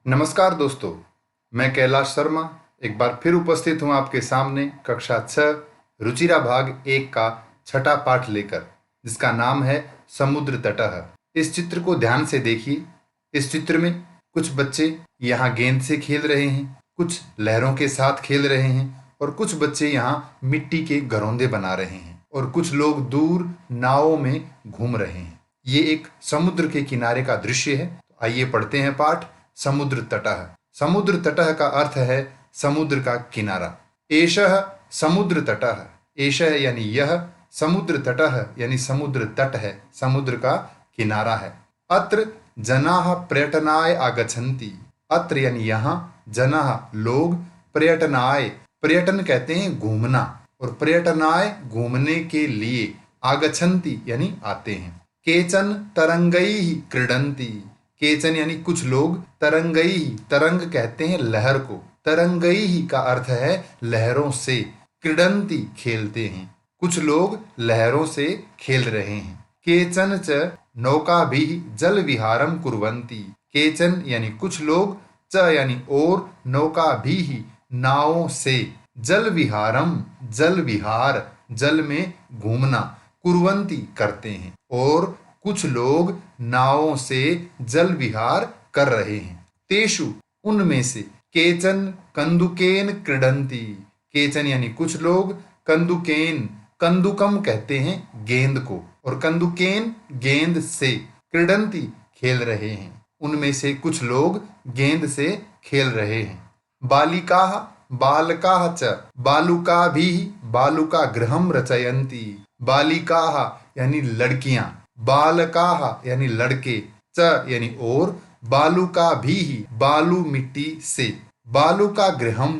नमस्कार दोस्तों, मैं कैलाश शर्मा एक बार फिर उपस्थित हूँ आपके सामने कक्षा 6 रुचिरा भाग 1 का छठा पाठ लेकर, जिसका नाम है समुद्र तटः। इस चित्र को ध्यान से देखिए। इस चित्र में कुछ बच्चे यहाँ गेंद से खेल रहे हैं, कुछ लहरों के साथ खेल रहे हैं और कुछ बच्चे यहाँ मिट्टी के घरौंदे बना रहे हैं और कुछ लोग दूर नावों में घूम रहे हैं। ये एक समुद्र के किनारे का दृश्य है। तो आइए पढ़ते हैं पाठ। समुद्र तटः। समुद्र तटः का अर्थ है समुद्र का किनारा। एषः समुद्र तटः। एषः यानी यह, समुद्र तटः यानी समुद्र तट है, समुद्र का किनारा है। अत्र जनाः पर्यटनाय आगच्छन्ति। अत्र यानी यहाँ, जनाः लोग, पर्यटनाय पर्यटन कहते हैं घूमना, और पर्यटनाय घूमने के लिए, आगच्छन्ति यानी आते हैं। केचन तरंगैः क्रीडन्ति। केचन यानी कुछ लोग, तरंगई तरंग कहते हैं लहर को, तरंगई का अर्थ है लहरों से, क्रीडंती खेलते हैं, कुछ लोग लहरों से खेल रहे हैं। केचन च नौका भी जल विहारम कुर्वन्ति। केचन यानी कुछ लोग, च यानी और, नौका भी नावों से, जल विहारम जल विहार जल में घूमना, कुर्वन्ति करते हैं, और कुछ लोग नावों से जल विहार कर रहे हैं। तेषु उनमें से, केचन कंदुकेन क्रीडन्ति। केचन यानी कुछ लोग, कंदुकेन कंदुकम कहते हैं गेंद को, और कंदुकेन गेंद से, क्रीडन्ति खेल रहे हैं, उनमें से कुछ लोग गेंद से खेल रहे हैं। बालिकाः बालकाः च बालुका भी बालुका गृहम रचयन्ति। बालिकाः यानी लड़कियां, बालकाः यानी लड़के, च यानी और, बालुका भी बालू मिट्टी से, बालू का गृहम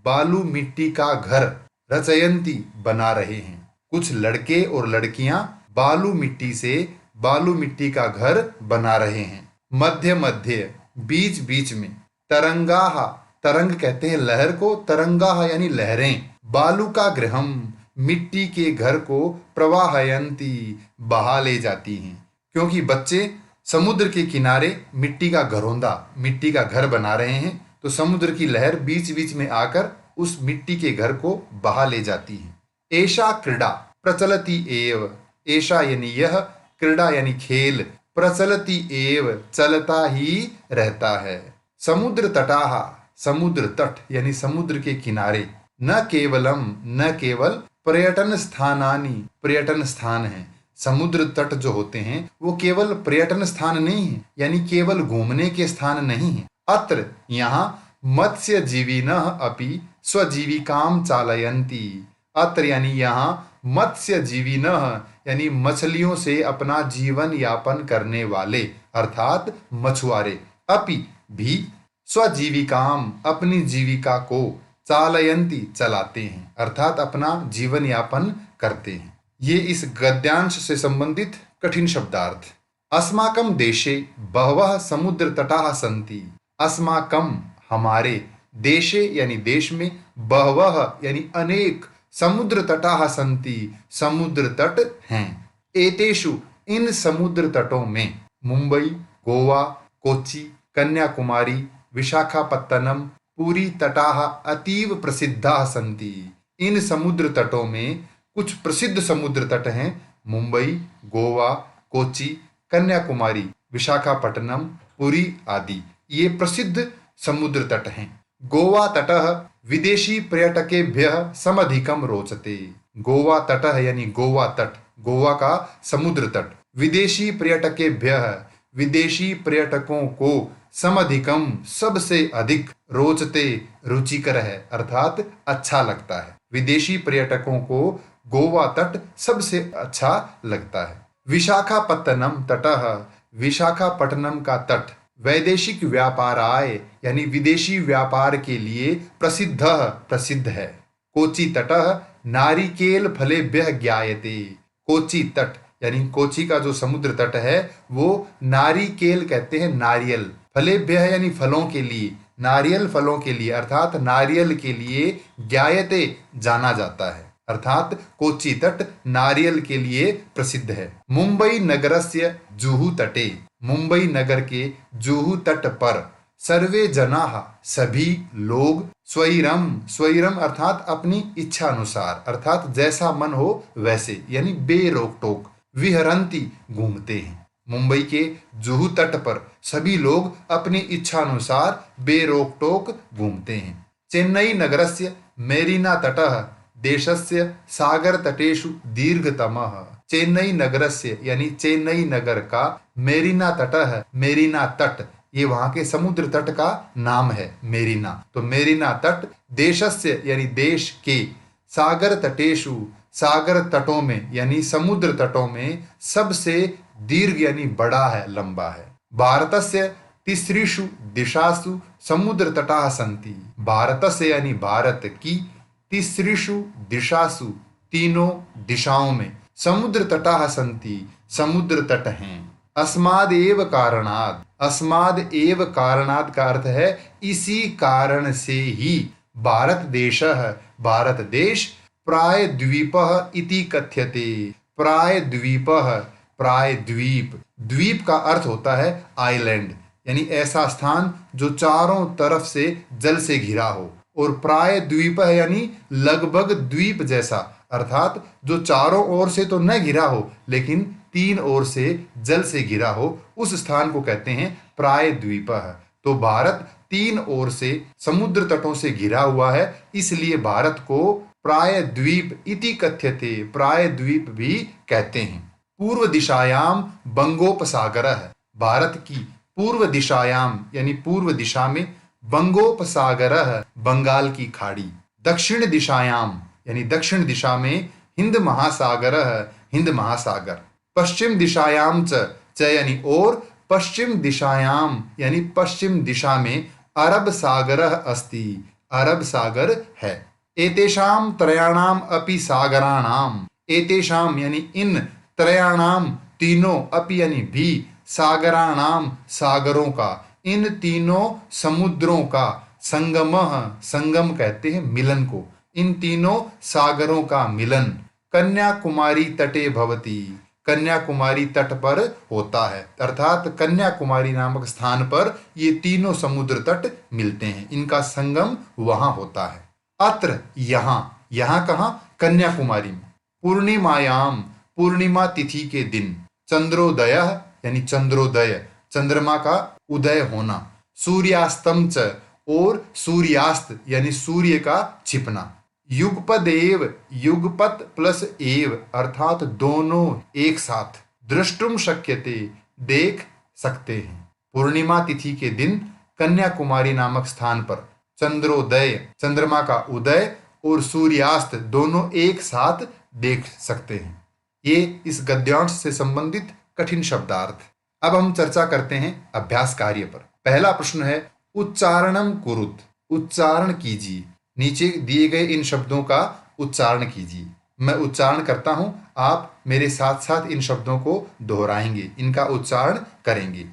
बालू मिट्टी का घर, रचयंती बना रहे हैं। कुछ लड़के और लड़कियां बालू मिट्टी से बालू मिट्टी का घर बना रहे हैं। मध्य मध्य बीच बीच में, तरंगाः तरंग कहते हैं लहर को, तरंगाः यानी लहरें, बालू का गृहम मिट्टी के घर को, प्रवाहयंती बहा ले जाती हैं। क्योंकि बच्चे समुद्र के किनारे मिट्टी का घरौंदा, मिट्टी का घर बना रहे हैं, तो समुद्र की लहर बीच बीच में आकर उस मिट्टी के घर को बहा ले जाती है। एषा क्रीड़ा प्रचलति एव। एषा यानी यह, क्रीड़ा यानी खेल, प्रचलति एव चलता ही रहता है। समुद्र तटाः समुद्र तट यानी समुद्र के किनारे, न केवलम न केवल, पर्यटन स्थानानि पर्यटन स्थान है। समुद्र तट जो होते हैं वो केवल पर्यटन स्थान नहीं है, यानी केवल घूमने के स्थान नहीं है। अत्र यहाँ मत्स्य जीविनः अपि स्वजीविकाम चालयन्ति। अत्र यानी यहाँ मत्स्य जीविनः यानी मछलियों से अपना जीवन यापन करने वाले, अर्थात मछुआरे, अपि भी, स्वजीविकाम अपनी जीविका को, चालयंती चलाते हैं, अर्थात अपना जीवन यापन करते हैं। ये इस गद्यांश से संबंधित कठिन शब्दार्थ। अस्माकं देशे बहवः समुद्र तटाः सन्ति। अस्माकं हमारे, देशे यानी देश में, बहवः यानी अनेक, समुद्र तटाः सन्ति समुद्र तट हैं। एतेषु इन समुद्र तटों में, मुंबई, गोवा, कोच्चि, कन्याकुमारी, विशाखापत्तनम, पूरी तटाः अतीव प्रसिद्धाः सन्ति। इन समुद्र तटों में कुछ प्रसिद्ध समुद्र तट हैं, मुंबई, गोवा, कोच्चि, कन्याकुमारी, विशाखापट्टनम, पुरी आदि, ये प्रसिद्ध समुद्र तट हैं। गोवा तटः विदेशी पर्यटकेभ्यः समधिकम रोचते। गोवा तटः यानी गोवा तट, गोवा का समुद्र तट, विदेशी पर्यटकेभ्यः विदेशी पर्यटकों को, समधिकम सबसे अधिक, रोचते रुचिकर है, अर्थात अच्छा लगता है। विदेशी पर्यटकों को गोवा तट सबसे अच्छा लगता है। विशाखापत्तनम तटः विशाखापट्टनम का तट, वैदेशिक व्यापाराय यानी विदेशी व्यापार के लिए, प्रसिद्ध है। कोच्चि तटः नारिकेल फलेभ्यः ज्ञायते। कोच्चि तट यानी कोच्चि का जो समुद्र तट है वो नारिकेल कहते हैं नारियल, फलेभ्यः यानी फलों के लिए, नारियल फलों के लिए, अर्थात नारियल के लिए, ज्ञायते जाना जाता है, अर्थात कोच्चि तट नारियल के लिए प्रसिद्ध है। मुंबई नगरस्य जुहू तटे, मुंबई नगर के जुहू तट पर, सर्वे जनाः सभी लोग, स्वैरम स्वैरम अर्थात अपनी इच्छा अनुसार, अर्थात जैसा मन हो वैसे, यानी बेरोक टोक, विहरंती घूमते हैं। मुंबई के जुहू तट पर सभी लोग अपनी इच्छा अनुसार बेरोक टोक घूमते हैं। चेन्नई नगरस्य मेरीना तटः देशस्य सागर तटेषु दीर्घतमः। चेन्नई नगरस्य यानी चेन्नई नगर का मेरीना तटः, मेरीना तट ये वहां के समुद्र तट का नाम है, मेरीना। तो मेरीना तट देशस्य यानी देश के, सागर तटेषु सागर तटों में यानी समुद्र तटों में सबसे दीर्घ यानी बड़ा है, लंबा है। भारतस्य तिसृषु दिशासु समुद्र तटाः सन्ति। भारतस्य यानी भारत की, तिसृषु दिशासु तीनों दिशाओं में, समुद्र तटाः सन्ति समुद्र तट हैं। अस्मादेव कारणात्, अस्माद एव कारणात् का अर्थ है इसी कारण से ही, भारत देशः भारत देश, प्रायद्वीपः इति कथ्यते। प्रायद्वीपः प्रायद्वीप, द्वीप का अर्थ होता है आइलैंड, यानी ऐसा स्थान जो चारों तरफ से जल से घिरा हो। और प्रायद्वीप यानी लगभग द्वीप जैसा, अर्थात जो चारों ओर से तो न घिरा हो लेकिन तीन ओर से जल से घिरा हो, उस स्थान को कहते हैं प्रायद्वीपः। तो भारत तीन ओर से समुद्र तटों से घिरा हुआ है, इसलिए भारत को प्रायद्वीप इति कथ्यते, प्रायद्वीप भी कहते हैं। पूर्व दिशायाम बंगोपसागरः, भारत की पूर्व दिशायाम यानी पूर्व दिशा में, बंगोपसागरः बंगाल की खाड़ी। दक्षिण दिशायाम यानी दक्षिण दिशा में, हिंद महासागरः हिंद महासागर। पश्चिम दिशायाम च यानी और, पश्चिम दिशायाम यानी पश्चिम दिशा में, अरब सागरः अस्ति अरब सागर है। एतेषाम त्रयाणाम अपि सागराणाम, एतेषाम यानी इन, त्रयाणाम तीनों, अपि यानी भी, सागराणाम सागरों का, इन तीनों समुद्रों का, संगमः संगम कहते हैं मिलन को, इन तीनों सागरों का मिलन, कन्याकुमारी तटे भवति, कन्याकुमारी तट पर होता है, अर्थात कन्याकुमारी नामक स्थान पर ये तीनों समुद्र तट मिलते हैं, इनका संगम वहां होता है। अत्र यहाँ, यहाँ कहाँ, कन्याकुमारी में। पूर्णिमायाम पूर्णिमा तिथि के दिन, चंद्रोदय यानी चंद्रोदय, चंद्रमा का उदय होना, सूर्यास्तम च और सूर्यास्त यानी सूर्य का छिपना। युगपद एव, युगपत प्लस एव अर्थात दोनों एक साथ, दृष्टुम शक्यते देख सकते हैं। पूर्णिमा तिथि के दिन कन्याकुमारी नामक स्थान पर चंद्रोदय चंद्रमा का उदय और सूर्यास्त दोनों एक साथ देख सकते हैं। ये इस गद्यांश से संबंधित कठिन शब्दार्थ। अब हम चर्चा करते हैं अभ्यास कार्य पर। पहला प्रश्न है उच्चारणम कुरुत, उच्चारण कीजिए। नीचे दिए गए इन शब्दों का उच्चारण कीजिए। मैं उच्चारण करता हूं, आप मेरे साथ साथ इन शब्दों को दोहराएंगे, इनका उच्चारण करेंगे।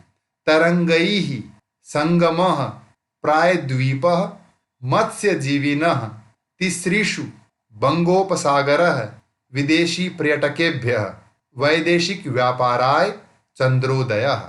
तरंगैः संगमः प्रायद्वीपः मत्स्यजीविनः तिसृषु बंगोपसागरः विदेशी पर्यटकेभ्यः वैदेशिक व्यापाराय चंद्रोदयः।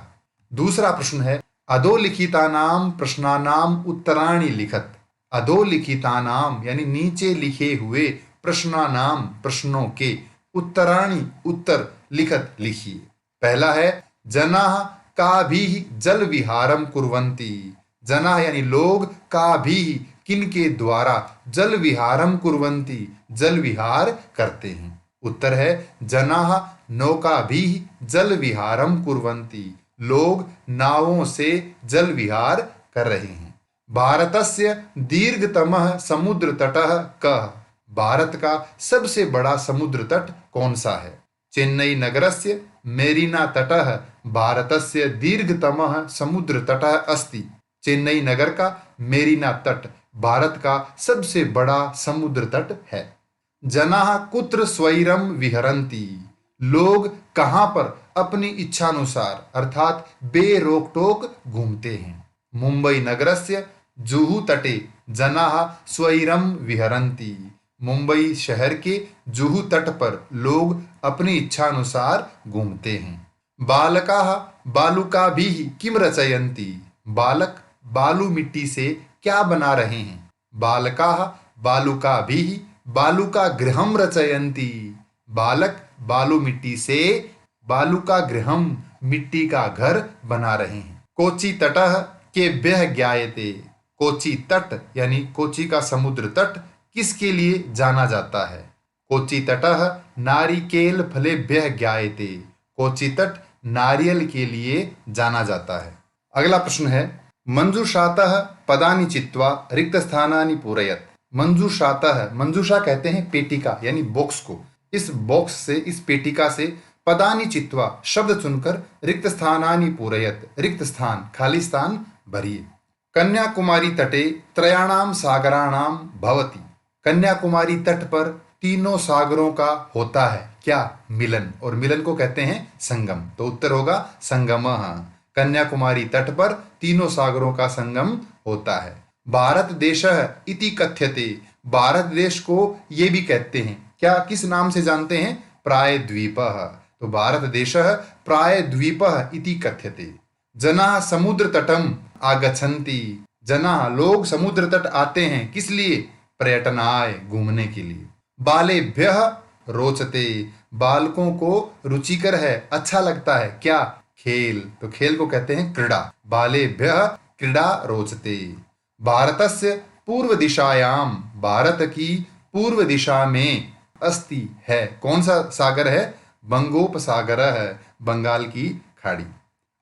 दूसरा प्रश्न है अधोलिखितानाम प्रश्नानाम उत्तराणि लिखत। अधोलिखितानाम यानी नीचे लिखे हुए, प्रश्नानाम प्रश्नों के, उत्तराणि उत्तर, लिखत लिखिए। पहला है जनाः काभिः जल विहारम कुर्वन्ति। जनाः यानी लोग, काभिः किनके द्वारा, जल विहारम कुर्वन्ति जल विहार करते हैं। उत्तर है जनाः नौकाभिः जल विहारम कुर्वन्ति, लोग नावों से जल विहार कर रहे हैं। भारतस्य दीर्घतमः समुद्र तटः कः। भारत का सबसे बड़ा समुद्र तट कौन सा है। चेन्नई नगरस्य मेरीना तटः भारतस्य दीर्घतमः समुद्र तटः अस्ति। चेन्नई नगर का मेरीना तट भारत का सबसे बड़ा समुद्र तट है। जनाः कुत्र स्वैरम विहरन्ति। लोग कहां पर अपनी इच्छानुसार अर्थात बेरोक टोक घूमते हैं। मुंबई नगरस्य जुहू तटे जनाः स्वैरम विहरन्ति। मुंबई शहर के जुहू तट पर लोग अपनी इच्छानुसार घूमते हैं। बालकाः बालुकाभिः किम रचयन्ति। बालक बालू मिट्टी से क्या बना रहे हैं? बालकाः बालुकाभिः बालुका गृहं रचयन्ति। बालक बालू मिट्टी से बालुका गृहम मिट्टी का घर बना रहे हैं। कोची तटः केभ्यः ज्ञायते। कोची तट यानी कोची का समुद्र तट किसके लिए जाना जाता है? कोची तटः नारिकेल फलेभ्यः ज्ञायते। कोची तट नारियल के लिए जाना जाता है। अगला प्रश्न है, मंजूषातः पदानि चित्वा रिक्त स्थानानि पूरयत। मंजूषातः, मंजूषा कहते हैं पेटिका यानी बॉक्स को। इस बॉक्स से, इस पेटिका से पदानि चित्वा शब्द चुनकर रिक्त स्थानानि पूरयत, रिक्त स्थान खाली स्थान भरिए। कन्याकुमारी तटे त्रयाणाम सागराणाम भवति। कन्याकुमारी तट पर तीनों सागरों का होता है क्या? मिलन, और मिलन को कहते हैं संगम। तो उत्तर होगा संगमः। कन्याकुमारी तट पर तीनों सागरों का संगम होता है। भारत देशः इति कथ्यते। भारत देश को ये भी कहते हैं क्या? किस नाम से जानते हैं? प्रायद्वीपः। तो भारत देशः प्रायद्वीपः इति कथ्यते। जनाः समुद्र तटम आगच्छन्ति। जनाः लोग समुद्र तट आते हैं किस लिए? पर्यटनाय, घूमने के लिए। बालेभ्यः रोचते। बालकों को रुचिकर है, अच्छा लगता है क्या? खेल। तो खेल को कहते हैं क्रीड़ा। बालेभ्यः क्रीड़ा रोचते। भारतस्य पूर्व दिशायाम, भारत की पूर्व दिशा में अस्ति है। कौन सा सागर है? बंगोपसागरः है, बंगाल की खाड़ी।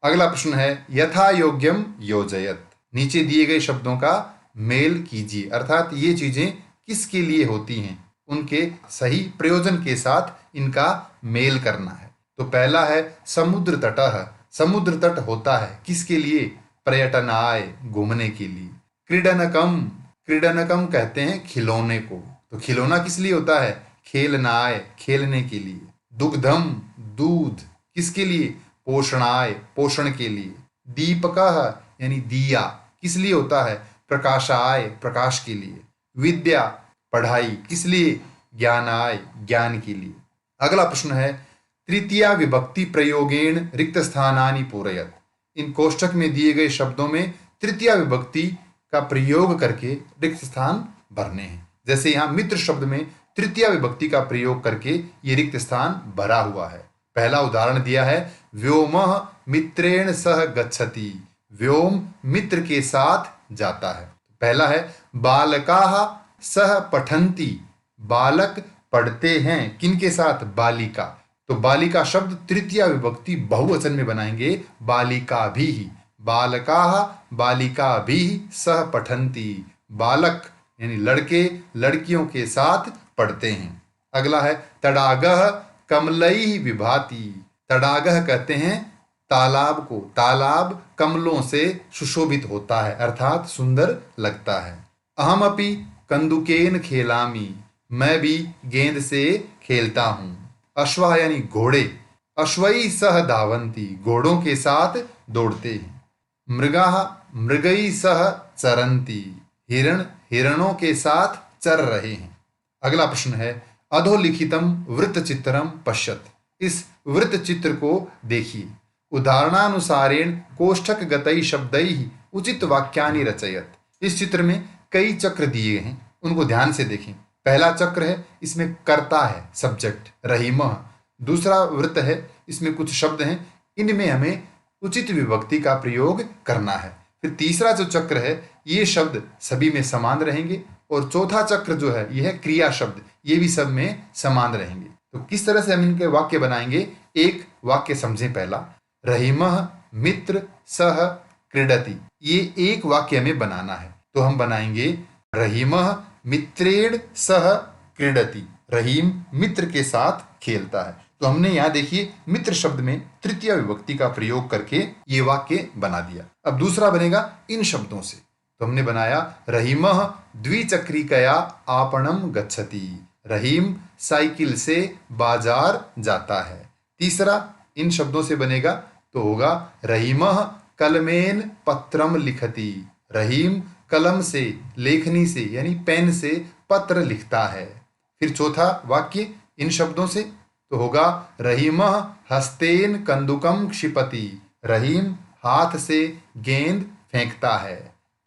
अगला प्रश्न है, यथा योग्यम योजयत। नीचे दिए गए शब्दों का मेल कीजिए, अर्थात ये चीजें किसके लिए होती हैं, उनके सही प्रयोजन के साथ इनका मेल करना है। तो पहला है समुद्र तटः। समुद्र तट होता है किसके लिए? पर्यटनाय, घूमने के लिए। क्रीडनकम, क्रीडनकम कहते हैं खिलौने को। तो खिलौना किस लिए होता है? खेलनाय, खेलने के लिए। दुग्धम, दूध किसके लिए? पोषणाय, पोषण के लिए। दीपकः यानी दिया किस लिए होता है? प्रकाशाय, प्रकाश के लिए। विद्या, पढ़ाई किस लिए? ज्ञानाय, ज्ञान के लिए। अगला प्रश्न है, तृतीया विभक्ति प्रयोगेण रिक्त स्थानानि पूरयत। इन कोष्ठक में दिए गए शब्दों में तृतीया विभक्ति का प्रयोग करके रिक्त स्थान भरने हैं। जैसे यहाँ मित्र शब्द में तृतीया विभक्ति का प्रयोग करके ये रिक्त स्थान भरा हुआ है। पहला उदाहरण दिया है, व्योमः मित्रेण सह गच्छति। व्योम मित्र के साथ जाता है। पहला है बालकाः सह पठन्ति। बालक पढ़ते हैं किनके साथ? बालिका। तो बालिका शब्द तृतीया विभक्ति बहुवचन में बनाएंगे, बालिकाभिः। बालकाः बालिकाभिः सह पठन्ति। बालक यानी लड़के लड़कियों के साथ पढ़ते हैं। अगला है तडागः कमलैः विभाति। तडागः कहते हैं तालाब को। तालाब कमलों से सुशोभित होता है, अर्थात सुंदर लगता है। अहमपि कंदुकेन खेलामि। मैं भी गेंद से खेलता हूँ। अश्वः यानी घोड़े। अश्वैः सह धावन्ति। घोड़ों के साथ दौड़ते हैं। मृगाः मृगैः सह चरन्ति। हिरण हिरणों के साथ चर रहे हैं। अगला प्रश्न है, अधोलिखितम वृत्त चित्रम पश्यत। इस वृत्त चित्र को देखिए। उदाहरणानुसारेण कोष्ठक गतैः शब्दैः उचित वाक्यानि रचयत। इस चित्र में कई चक्र दिए हैं, उनको ध्यान से देखें। पहला चक्र है, इसमें कर्ता है, सब्जेक्ट रहीमः। दूसरा वृत्त है, इसमें कुछ शब्द हैं, इनमें हमें उचित विभक्ति का प्रयोग करना है। फिर तीसरा जो चक्र है, ये शब्द सभी में समान रहेंगे। और चौथा चक्र जो है, यह है क्रिया शब्द, ये भी सब में समान रहेंगे। तो किस तरह से हम इनके वाक्य बनाएंगे? एक वाक्य समझें। पहला, रहीमः मित्र सह क्रीडति। ये एक वाक्य हमें बनाना है। तो हम बनाएंगे रहीमः मित्रेण सह क्रीडति। रहीम मित्र के साथ खेलता है। तो हमने यहाँ देखिए मित्र शब्द में तृतीय विभक्ति का प्रयोग करके ये वाक्य बना दिया। अब दूसरा बनेगा इन शब्दों से। तो हमने बनाया रहीमः द्विचक्रिकया आपणम गच्छति। रहीम साइकिल से बाजार जाता है। तीसरा इन शब्दों से बनेगा तो होगा रहीमः कलमेन पत्रम लिखति। रहीम कलम से, लेखनी से यानी पेन से पत्र लिखता है। फिर चौथा वाक्य इन शब्दों से तो होगा रहीमः हस्तेन कंदुकम क्षिपति। रहीम हाथ से गेंद फेंकता है।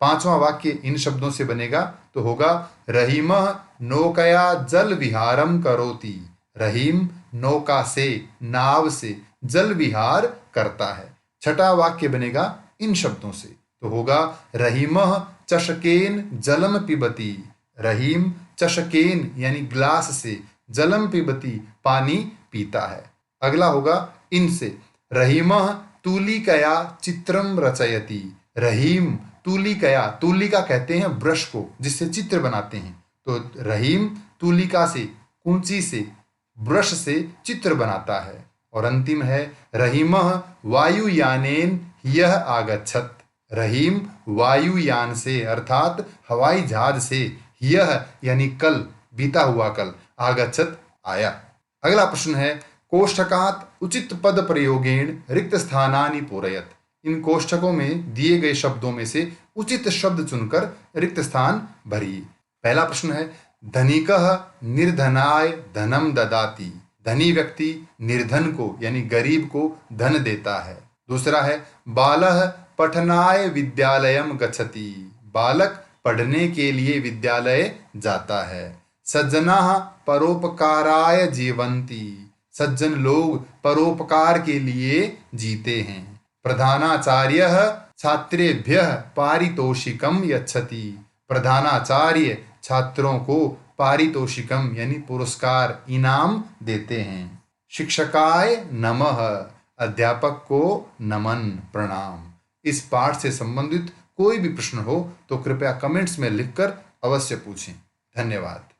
पांचवा वाक्य इन शब्दों से बनेगा तो होगा रहीमः नौकया जल विहारम करोति। रहीम नौका से, नाव से जल विहार करता है। छठा वाक्य बनेगा इन शब्दों से तो होगा रहीमः चषकेन जलम पिबती। रहीम चषकेन यानी ग्लास से, जलम पिबती पानी पीता है। अगला होगा इनसे, रहीमः तूलिकया चित्रम रचयति। रहीम तूलिकया, तूलिका कहते हैं ब्रश को जिससे चित्र बनाते हैं, तो रहीम तूलिका से, कूंची से, ब्रश से चित्र बनाता है। और अंतिम है रहीमः वायुयानेन यह आगच्छत। रहीम वायुयान से अर्थात हवाई जहाज से, यह यानी कल, बीता हुआ कल, आगच्छत आया। अगला प्रश्न है कोष्ठकात उचित पद प्रयोगेण रिक्त स्थानानि पूरयत। इन कोष्ठकों में दिए गए शब्दों में से उचित शब्द चुनकर रिक्त स्थान भरिए। पहला प्रश्न है धनिकः निर्धनाय धनम ददाति। धनी व्यक्ति निर्धन को यानी गरीब को धन देता है। दूसरा है बालः पठनाय विद्यालयम गच्छति। बालक पढ़ने के लिए विद्यालय जाता है। सज्जनाः परोपकाराय जीवन्ति। सज्जन लोग परोपकार के लिए जीते हैं। प्रधानाचार्यः छात्रेभ्यः पारितोषिकम यच्छति। प्रधानाचार्य छात्रों को पारितोषिकम यानी पुरस्कार, इनाम देते हैं। शिक्षकाय नमः, अध्यापक को नमन, प्रणाम। इस पाठ से संबंधित कोई भी प्रश्न हो तो कृपया कमेंट्स में लिखकर अवश्य पूछें। धन्यवाद।